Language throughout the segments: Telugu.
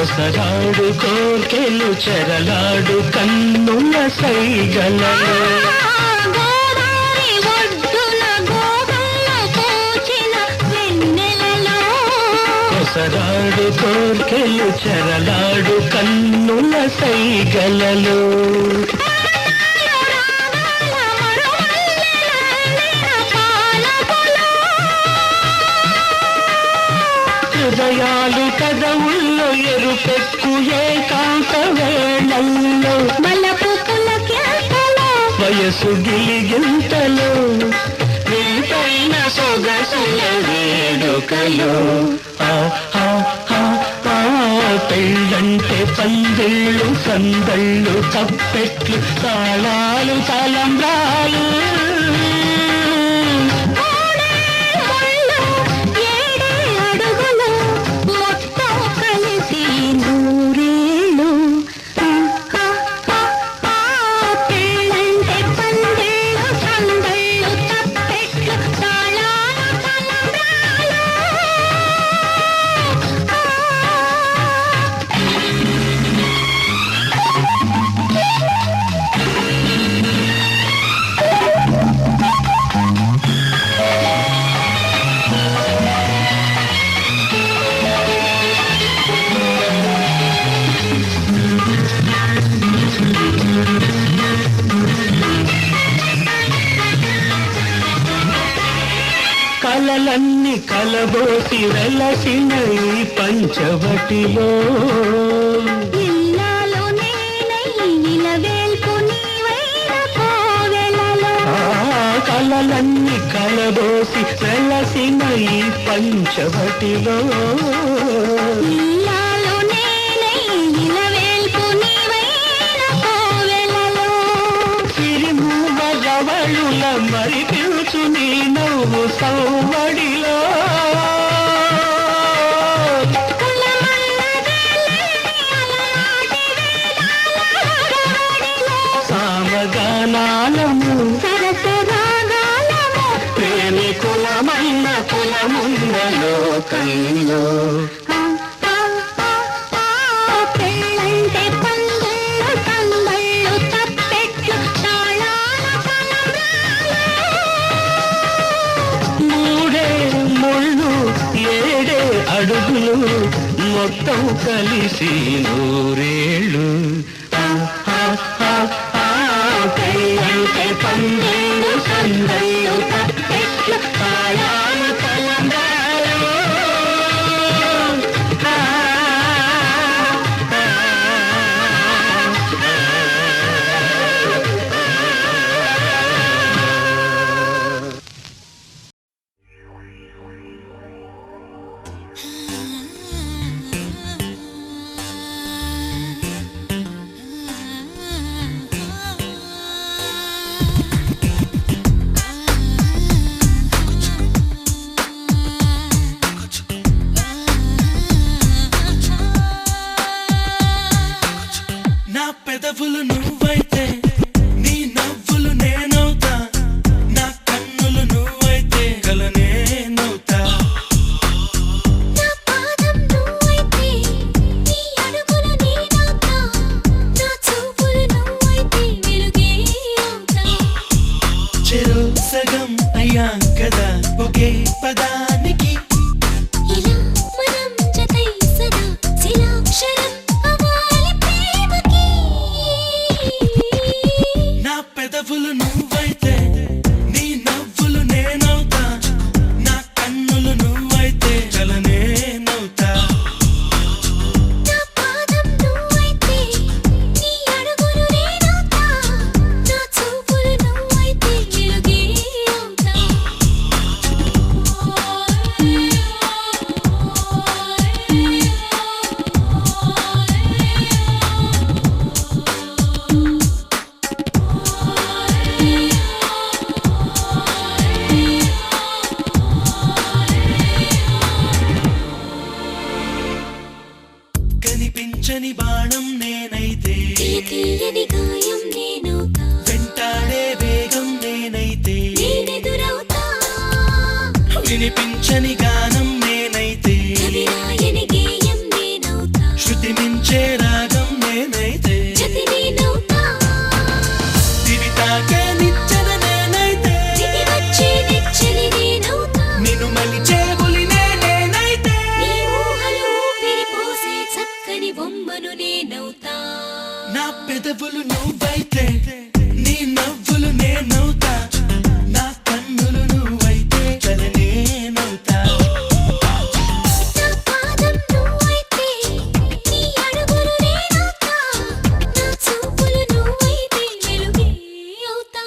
కొసరాడు కోర్కెలు చెరలాడు కన్నుల సైగలలో కొసరాడు కోర్కెలు చెరలాడు కన్నుల సైగలలో హృదయాలు కదవుల్లో ఎరుపెక్కు ఏకాంత వేళల్లో మలపు పులకెంతలో వయసు గిలిగింతలో వింతైన సొగసుల వేడుకలో పెళ్ళంటే పందిళ్ళు సందళ్ళు తప్పెట్లు తాళాలు తలంబ్రాలు కలలన్నీ కలబోసి వెలసిన ఈ పంచవటిలో కలలన్నీ కలబోసి వెలసిన ఈ పంచవటిలో సిరిమూవరవళుల మరి పిలుచు నీ నవ్వు సౌవడిలో సామగానాలము ప్రేమి కులమైన కులమున్న లోకంలో అడుగులు మొత్తం కలిసి నూరేళ్ళు కైలంటే పందేళ్ళు సందళ్ళు తప్పెట్లు తాళాలు తలంబ్రాలు పెదవులు నువ్వైతే నీ నవ్వులు నేనవుతా నా కన్నులు నువ్వైతే కల నేనవుతా నా పాదం నువ్వైతే నీ అడుగులు నేనవుతా నా చూపులు నువ్వైతే వెలుగే అవుతా చెరు సగం అయ్యాం కదా ఒకే పదానికి ఇలా మనం జతై సదా శిలాక్షరం పెదవులు నువ్వైతే నీ నవ్వులు నేనవుతా నా కన్నులు నువ్వైతే కల నేనవుతా నా పాదం నువ్వైతే నీ అడుగులు నేనవుతా నా చూపులు నువ్వైతే వెలుగే అవుతా కనిపించని బాణం నేనైతే తీయని గాయం నేనవుతా వెంటాడే వేగం నేనైతే నేనెదురవుతా వినిపించని గానం నేనైతే కవిరాయని గేయం నేనవుతా శృతి శృతి మించే రాగం నేనైతే జతి నేనవుతా దివి తాకే నిచ్చెన నేనైతే దిగి వచ్చే నిచ్చెలి నేనవుతా నిన్ను మలిచే బులి నేనైతే నీ ఊహలు ఊపిరి పోసే చక్కని బొమ్మను నేనవుతా నా పెదవులు నువ్వైతే నీ నవ్వులు నేనవుతా నా కన్నులు నువ్వైతే కల నేనవుతా నా పాదం నువ్వైతే నీ అడుగులు నేనవుతా నా చూపులు నువ్వైతే వెలుగే అవుతా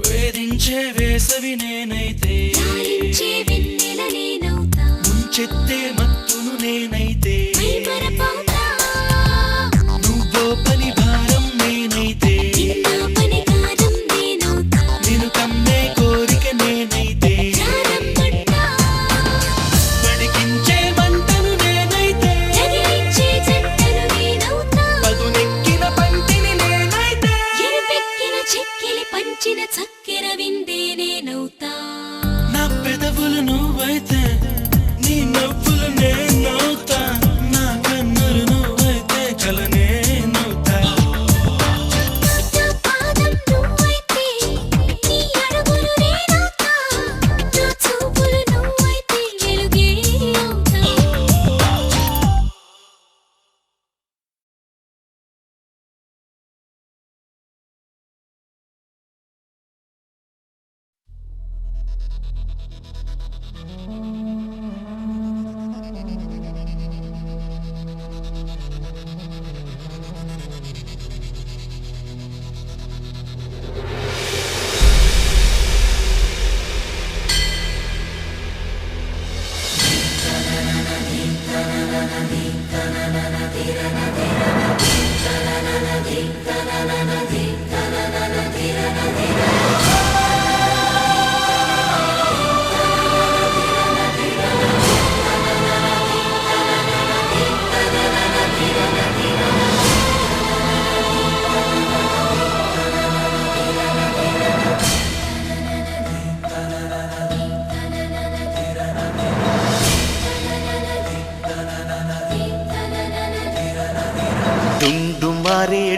వేధించే వేసవి నేనైతే లాలించే వెన్నెల నేనవుతా ముంచెత్తే మత్తును నేనైతే మైమరపవుతా నువ్వో పని భారం నేనైతే నిన్న పనికారం నేనవుతా నిన్ను కమ్మే కోరిక నేనైతే జారమ్మట్టా పడికించే మంటను నేనైతే రగిలించే జంటను నేనవుతా పదునెక్కిన పంటిని నేనైతే ఎరుపెక్కిన చెక్కిలి పంచిన చక్కెర విందే నేనవుతా నా పెదవులు నువ్వైతే నీ నవ్వులు నేనవుతా నా కన్నులు నువ్వైతే కల నేనవుతా నా పాదం నువ్వైతే నీ అడుగులు నేనవుతా నా చూపులు నువ్వైతే వెలుగే అవుతా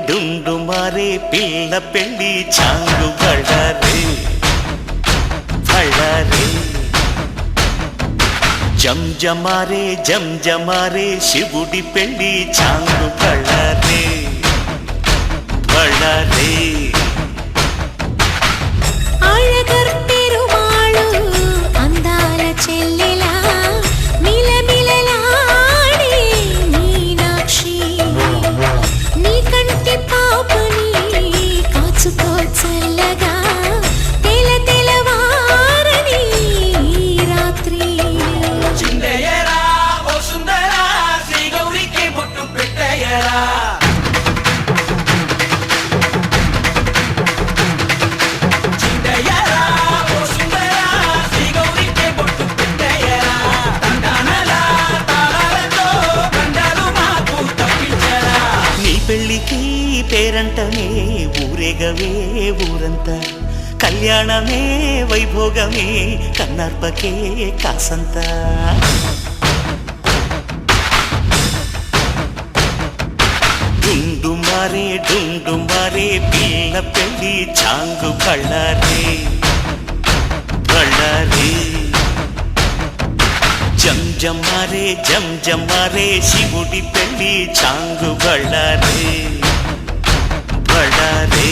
డుండు మారే పిల్ల పెళ్ళి చాంగు బళ్ళారే బళ్ళారే జంజమారే శివుడి పెళ్ళి చాంగు బళ్ళారే బళ్ళారే అழகర్ పెరుమాళు అందాల చెల్లెలా మిలమిలలాడే మీనాక్షి నీ కంటి పాపని కాచుకో చల్లగా తెల తెలవారని ఈ రాత్రి చిందయ్యరా ఓ సుందరా శ్రీ గౌరికి బొట్టు పెట్టయ్యరా చిందయ్యరా ఓ సుందరా శ్రీ గౌరికి బొట్టు పెట్టయ్యరా తండానలా తాళాలతో గండాలు మాకు తప్పించరా నీ పెళ్ళికి పేరంటమే ఊరేగవే ఊరంతా కళ్యాణమే వైభోగమే కన్నార్పకే కాసంత డుండు మారే పిల్ల పెళ్ళి చాంగు బళ్ళారే బళ్ళారే జంజమారే శివుడి పెళ్ళి చాంగు బళ్ళారే బళ్ళారే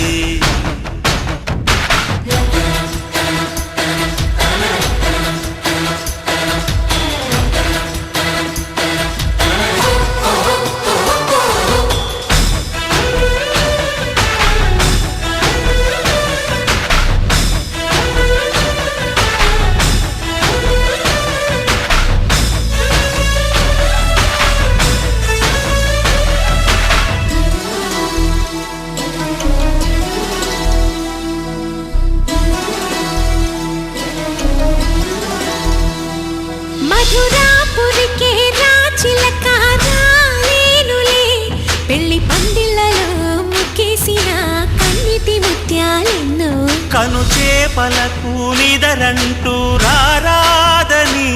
కను చేపలకు నిదరంటూ రారాదని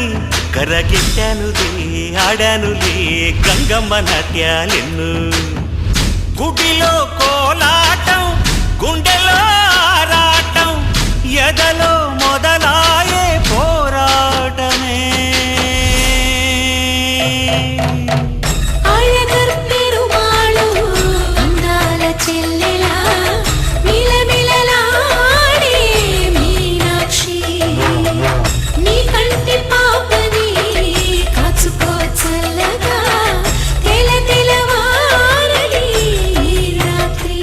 కరగెట్టానులే ఆడానులే గంగమ్మ నాట్యాలెన్ను గుడిలో కోలాటం గుండెలో ఆరాటం ఎదలో మొదలాయే పోరాటమే అళగర్ పెరుమాళు అందాల చెల్లెలా మిలమిలలాడే మీనాక్షి నీ కంటి పాపని కాచుకో చల్లగా తెల తెలవారని రాత్రి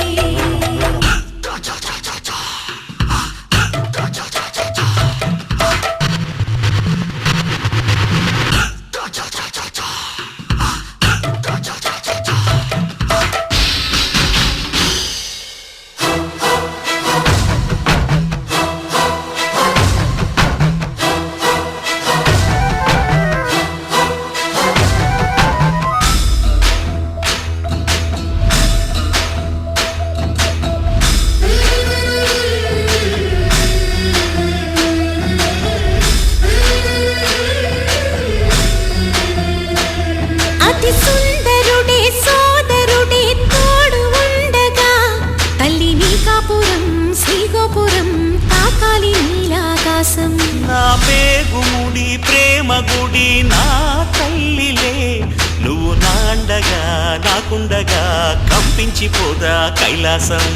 అతి సుందరుడే సోదరుడే తోడు ఉండగా తల్లి నీ కాపురం శ్రీగోపురం తాకాలి నీలాకాశం నా పేగుముడి ప్రేమ గుడి నా తల్లిలే నువ్వు నాండగా నాకుండగా కంపించిపోదా కైలాసం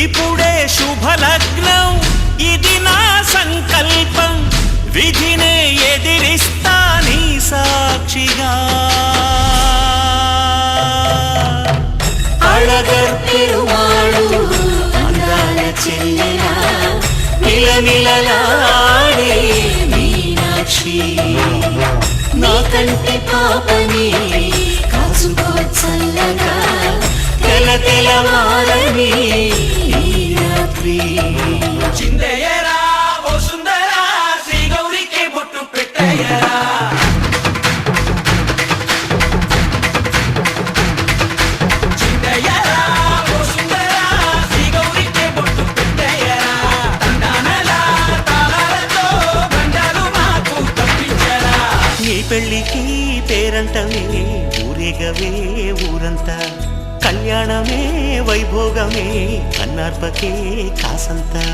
ఇప్పుడే శుభలగ్నం ఇది నా సంకల్పం విధినే ఎదిరిస్తా నీ సాక్షిగా అళగర్ పెరుమాళు అందాల చెల్లెలా మిలమిలలాడే మీనాక్షి నీ కంటి పాపని కాచుకో చల్లగా తెల తెలవారని రాత్రి చిందయ్యరా ఓ సుందరా శ్రీ గౌరికి బొట్టు పెట్టయ్యరా చిందయ్యరా ఓ సుందరా శ్రీ గౌరికి బొట్టు పెట్టయ్యరా తండానలా తాళాలతో గండాలు మాకు తప్పించరా నీ పెళ్ళికి పేరంటమే ఊరేగవే ఊరంతా కళ్యాణమే వైభోగమే కన్నార్పకే కాసంతా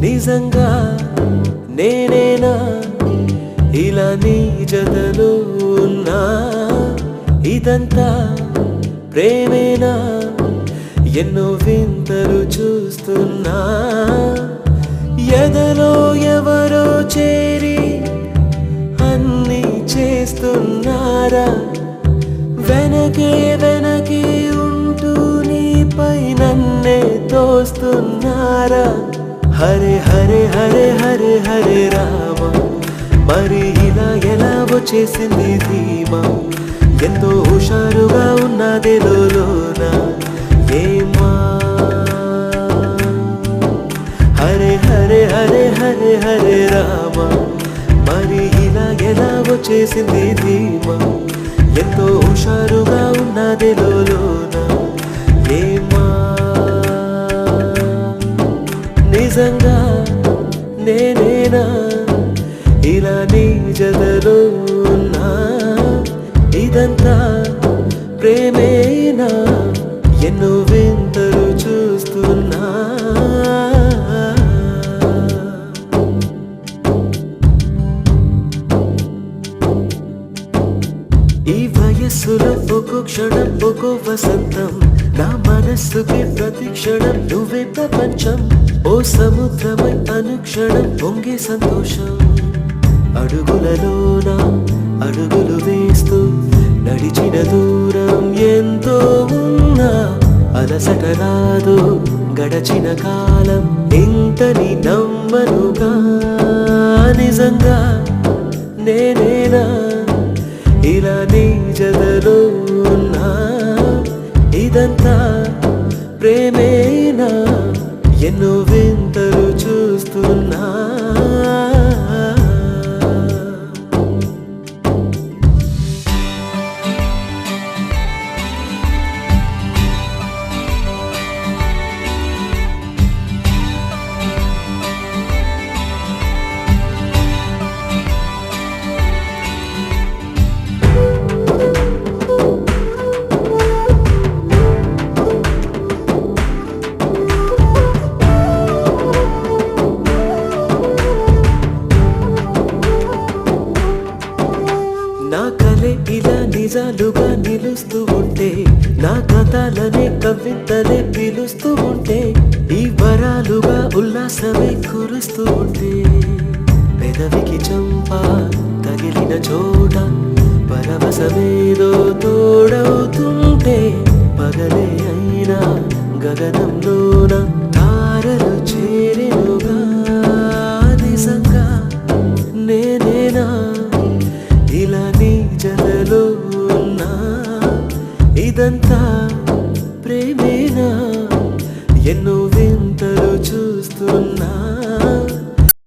నిజంగా నేనేనా ఇలా నీ జతలో ఉన్నా ఇదంతా ప్రేమేనా ఎన్నో వింతలు చూస్తున్నా ఎదలో ఎవరో చేరి అన్నీ చేస్తున్నారా వెనకే వెనకే ఉంటూ నీపై నన్నే తోస్తున్నారా హరే హరే హరే హరే హరే రామ మరి ఇలా ఎలా వచ్చేసింది ధీమా ఎంతో హుషారుగా ఉన్నదే లోన ఏమా హరే హరే హరే హరే హరే రామ మరి ఇలా ఎలా వచ్చేసింది ధీమా ఎంతో హుషారుగా ఉన్నదే లోన ఏమా నిజంగా నేనేనా ఇలా నీ జతలో ఉన్నా ఇదంతా ప్రేమేనా ఎన్నో వింతలు చూస్తున్నా ఈ వయస్సులో ఒక్కో క్షణం ఒక్కో వసంతం నా మనస్సుకి ప్రతి క్షణం నువ్వే ప్రపంచం ఓ సముద్రమై అనుక్షణం పొంగే సంతోషం అడుగులలోన అడుగులు వేస్తూ నడిచిన దూరం ఎంతో ఉన్నా అలసట రాదు గడచిన కాలం ఇంతని నమ్మనుగా నిజంగా నేనేనా ఇలా నీ జతలో ఉన్నా ఇదంతా ప్రేమేనా ఎన్నో వింతలు చూస్తున్నా నా కలే ఇలా నిజాలుగా నిలుస్తూ ఉంటే నా కథలనే కవితలే పిలుస్తూ ఉంటే ఈ వరాలుగా ఉల్లాసమే కురుస్తూ ఉంటే పెదవికి చంప తగిలిన చోట పరవశమేదో తోడవుతుంటే పగలే అయినా గగనంలోన తారలు చేరెనుగా నిజంగా నేనేనా ఇలా నీ జతలో ఉన్నా ఇదంతా